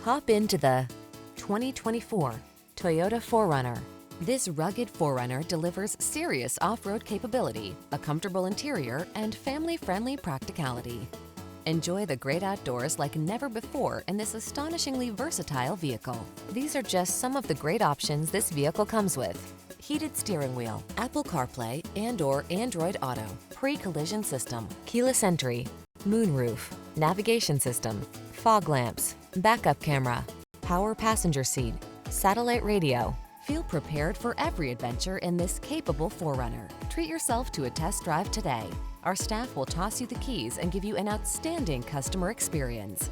Hop into the 2024 Toyota 4Runner. This rugged 4Runner delivers serious off-road capability, a comfortable interior, and family-friendly practicality. Enjoy the great outdoors like never before in this astonishingly versatile vehicle. These are just some of the great options this vehicle comes with: heated steering wheel, Apple CarPlay and/or Android Auto, pre-collision system, keyless entry, moonroof, navigation system, fog lamps, backup camera, power passenger seat, satellite radio. Feel prepared for every adventure in this capable 4Runner. Treat yourself to a test drive today. Our staff will toss you the keys and give you an outstanding customer experience.